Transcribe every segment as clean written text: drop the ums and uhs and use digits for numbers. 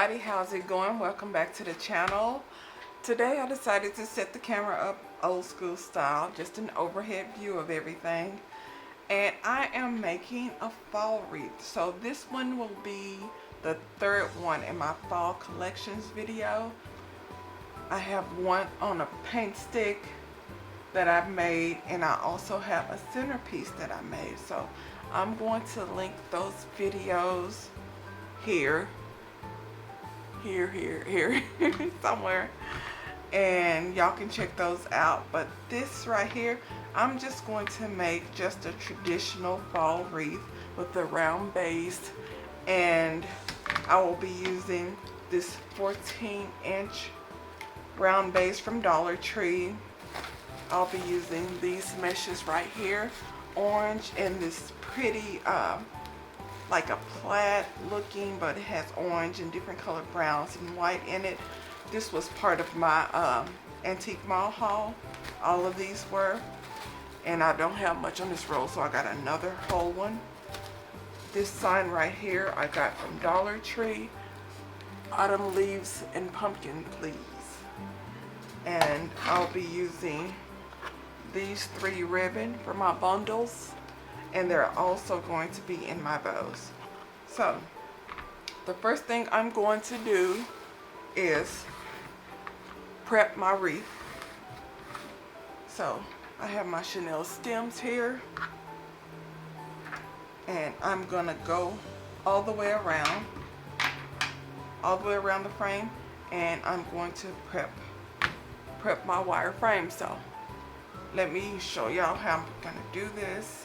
everybody, how's it going? Welcome back to the channel. Today I decided to set the camera up old school style, just an overhead view of everything. And I am making a fall wreath. So this one will be the third one in my fall collections video. I have one on a paint stick that I've made, and I also have a centerpiece that I made. So I'm going to link those videos here somewhere, and y'all can check those out. But this right here, I'm just going to make just a traditional fall wreath with a round base, and I will be using this 14-inch round base from Dollar Tree. I'll be using these meshes right here, orange, and this pretty like a plaid looking, but it has orange and different colored browns and white in it. This was part of my antique mall haul. All of these were, and I don't have much on this roll, so I got another whole one. This sign right here I got from Dollar Tree, autumn leaves and pumpkin please. And I'll be using these 3 ribbon for my bundles, and they're also going to be in my bows. So the first thing I'm going to do is prep my wreath. So I have my Chanel stems here, and I'm gonna go all the way around the frame, and I'm going to prep my wire frame. So let me show y'all how I'm gonna do this.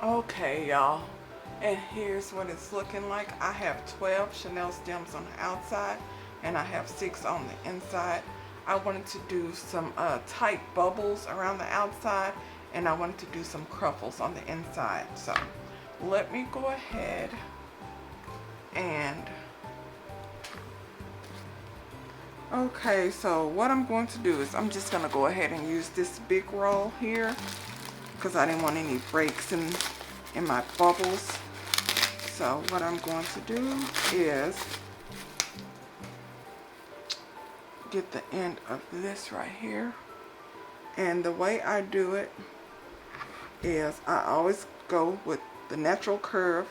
Okay, y'all, and here's what it's looking like. I have 12 Chanel stems on the outside, and I have 6 on the inside. I wanted to do some tight bubbles around the outside, and I wanted to do some cruffles on the inside. So let me go ahead and okay, so what I'm going to do is I'm just going to go ahead and use this big roll here, because I didn't want any breaks in my bubbles. So what I'm going to do is get the end of this right here, and the way I do it is I always go with the natural curve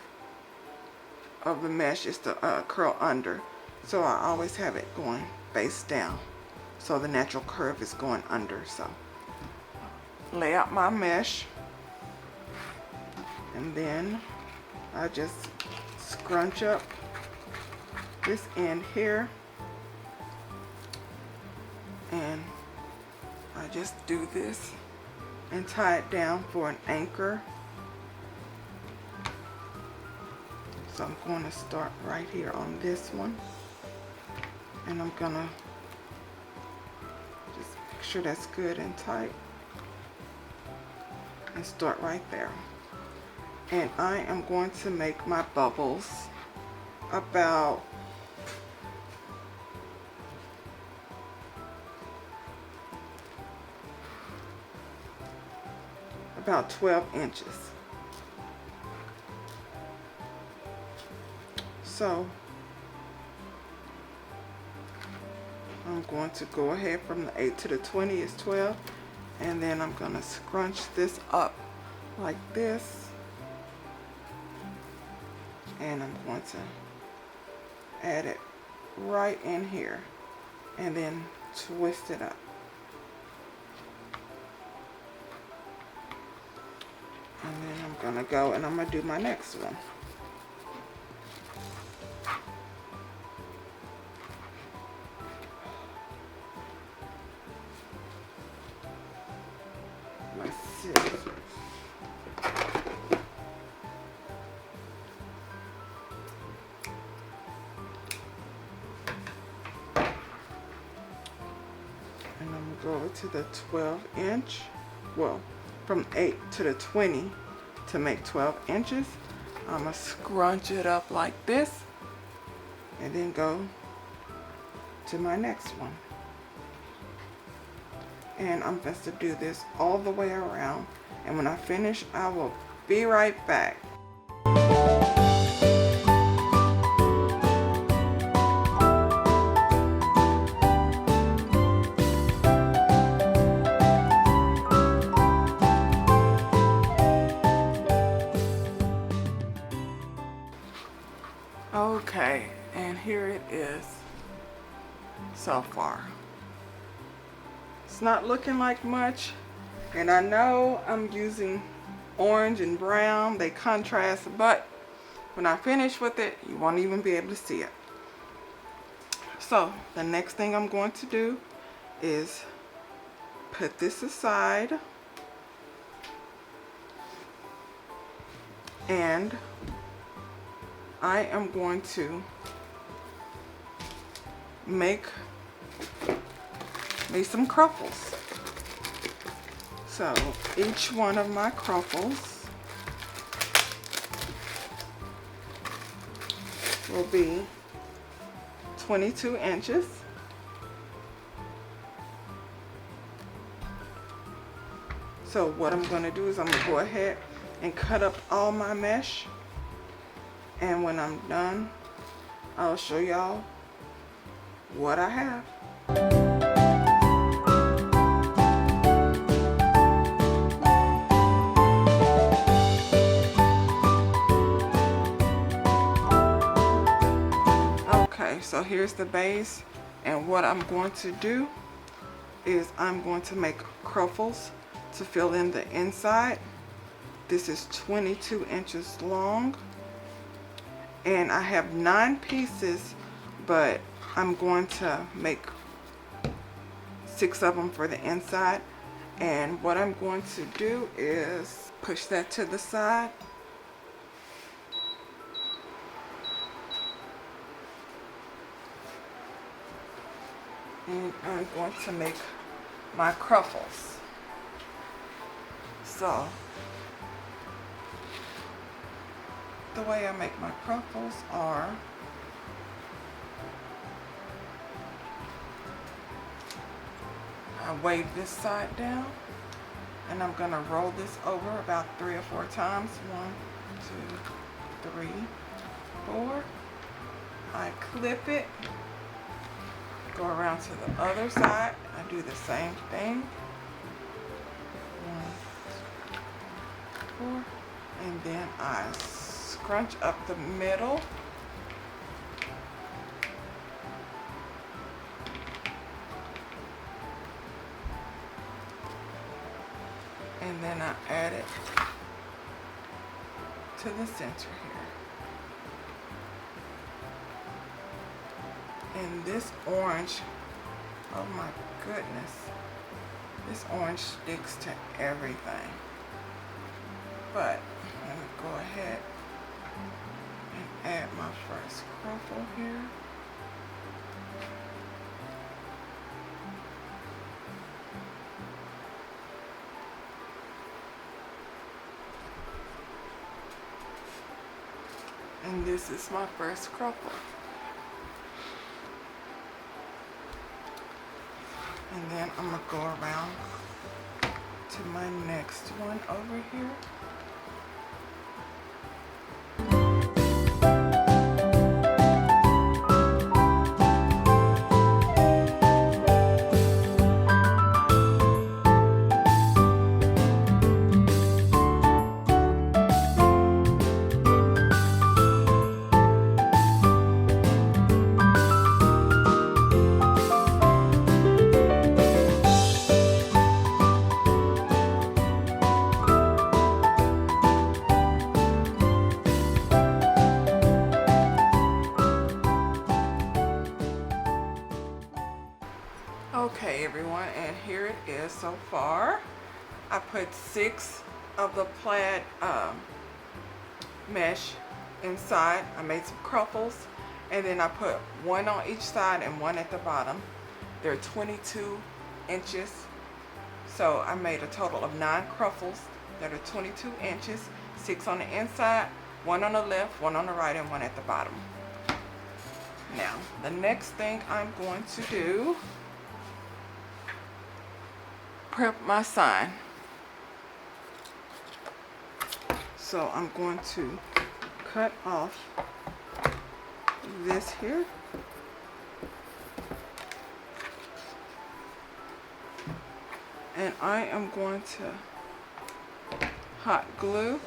of the mesh is to curl under. So I always have it going face down, so the natural curve is going under. So lay out my mesh, and then I just scrunch up this end here, and I just do this and tie it down for an anchor. So I'm going to start right here on this one, and I'm gonna just make sure that's good and tight, and start right there. And I am going to make my bubbles about about 12 inches. So I'm going to go ahead from the 8 to the 20 is 12, and then I'm going to scrunch this up like this, and I'm going to add it right in here, and then twist it up. And then I'm going to go and I'm going to do my next one. My scissors. And I'm going to go over to the 12-inch. Well, from 8 to the 20 to make 12 inches. I'm going to scrunch it up like this and then go to my next one. And I'm going to do this all the way around. And when I finish, I will be right back. Okay, and here it is so far. It's not looking like much, and I know I'm using orange and brown, they contrast, but when I finish with it, you won't even be able to see it. So the next thing I'm going to do is put this aside, and I am going to make me some Cruffles. So each one of my Cruffles will be 22 inches. So what I'm going to do is I'm going to go ahead and cut up all my mesh. And when I'm done, I'll show y'all what I have. Okay, so here's the base, and what I'm going to do is I'm going to make Cruffles to fill in the inside. This is 22 inches long. And I have 9 pieces, but I'm going to make 6 of them for the inside. And what I'm going to do is push that to the side. And I'm going to make my Cruffles. So the way I make my Cruffles are I wave this side down, and I'm going to roll this over about 3 or 4 times. 1, 2, 3, 4. I clip it, go around to the other side. I do the same thing. 1, 2, 4, and then I scrunch up the middle. And then I add it to the center here. And this orange, oh my goodness, this orange sticks to everything. But let me go ahead and add my first Cruffle here. And this is my first Cruffle. And then I'm going to go around to my next one over here. Okay everyone, and here it is so far. I put 6 of the plaid mesh inside. I made some Cruffles, and then I put 1 on each side and 1 at the bottom. They're 22 inches, So I made a total of 9 cruffles that are 22 inches, 6 on the inside, 1 on the left, 1 on the right, and 1 at the bottom. Now, the next thing I'm going to do, prep my sign. So I'm going to cut off this here. And I am going to hot glue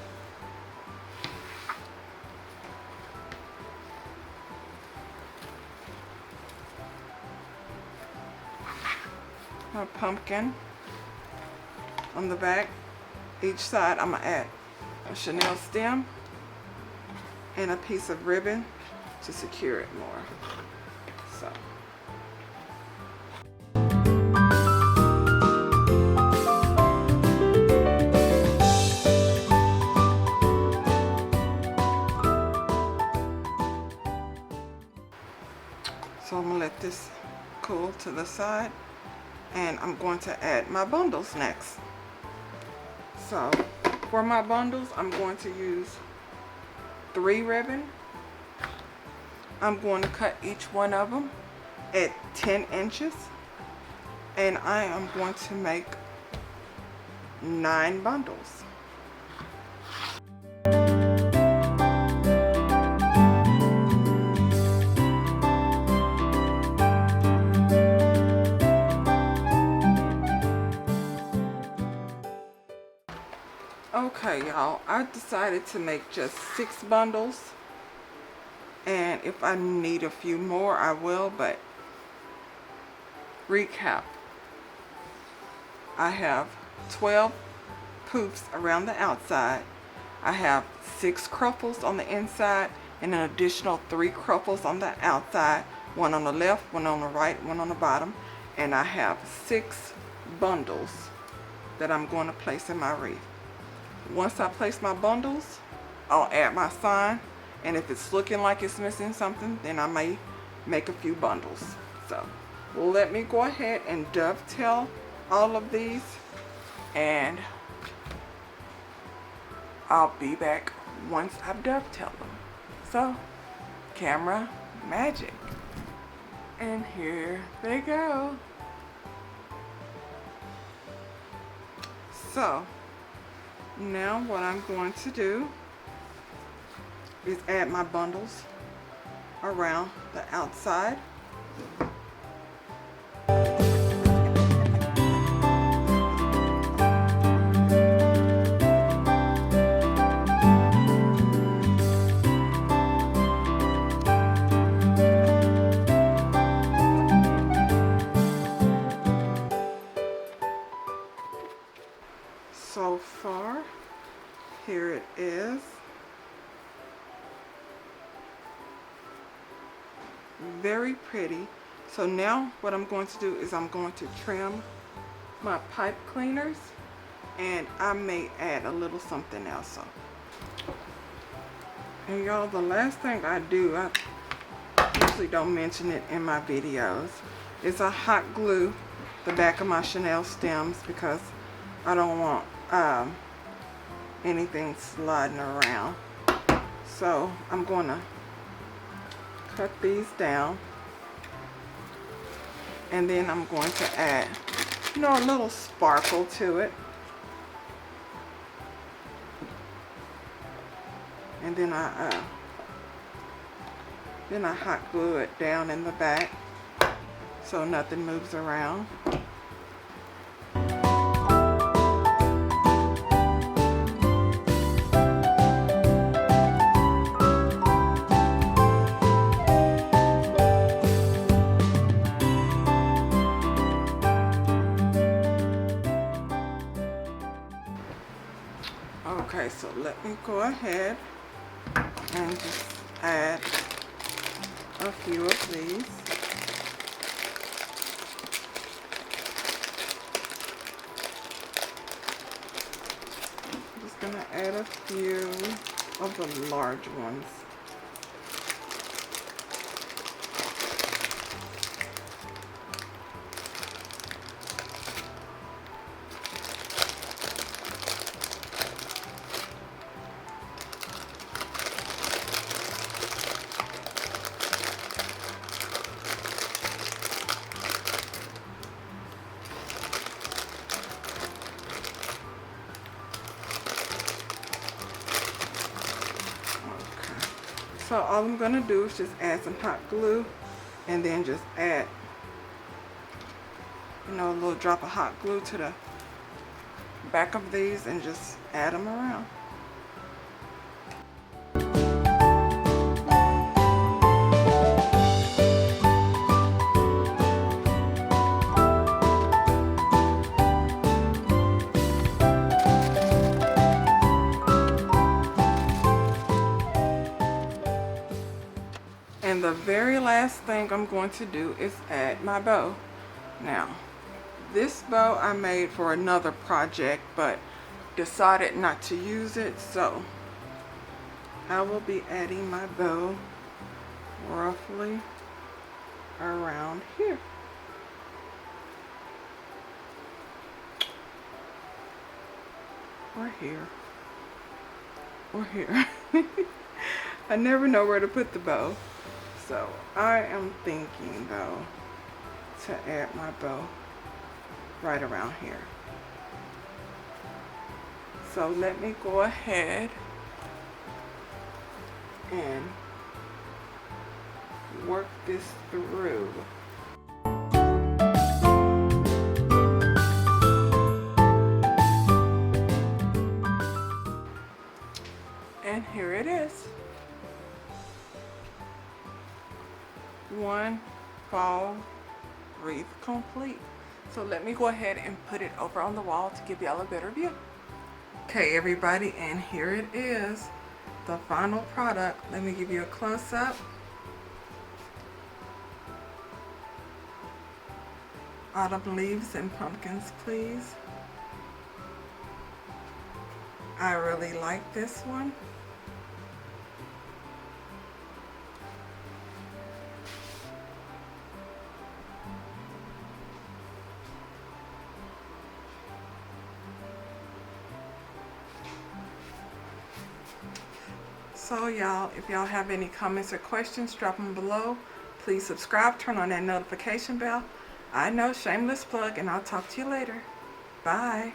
my pumpkin on the back. Each side I'm gonna add a chenille stem and a piece of ribbon to secure it more. So I'm gonna let this cool to the side, and I'm going to add my bundles next. So for my bundles, I'm going to use 3 ribbon. I'm going to cut each one of them at 10 inches, and I am going to make 9 bundles. Okay, y'all, I decided to make just 6 bundles, and if I need a few more I will, but recap, I have 12 poofs around the outside, I have 6 cruffles on the inside, and an additional 3 cruffles on the outside, 1 on the left, 1 on the right, 1 on the bottom, and I have 6 bundles that I'm going to place in my wreath. Once I place my bundles, I'll add my sign, and if it's looking like it's missing something, then I may make a few bundles. So let me go ahead and dovetail all of these, and I'll be back once I've dovetailed them. So camera magic, and here they go. So now what I'm going to do is add my bundles around the outside. So far, here it is. Very pretty. So now what I'm going to do is I'm going to trim my pipe cleaners, and I may add a little something else. So, and y'all, the last thing I do, I usually don't mention it in my videos, is I hot glue the back of my chenille stems because I don't want anything sliding around. So I'm going to cut these down, and then I'm going to add, you know, a little sparkle to it. And then I hot glue it down in the back so nothing moves around. Okay, so let me go ahead and just add a few of these. I'm just going to add a few of the large ones. So all I'm gonna do is just add some hot glue and then just add, you know, a little drop of hot glue to the back of these and just add them around. And the very last thing I'm going to do is add my bow. Now, this bow I made for another project, but decided not to use it, so I will be adding my bow roughly around here. Or here. Or here. I never know where to put the bow. So I am thinking though to add my bow right around here. So let me go ahead and work this through. And here it is. One fall wreath complete. So let me go ahead and put it over on the wall to give y'all a better view. Okay everybody, and here it is, the final product. Let me give you a close-up. Autumn leaves and pumpkins, please. I really like this one. So y'all, if y'all have any comments or questions, drop them below. Please subscribe, turn on that notification bell. I know, shameless plug, and I'll talk to you later. Bye.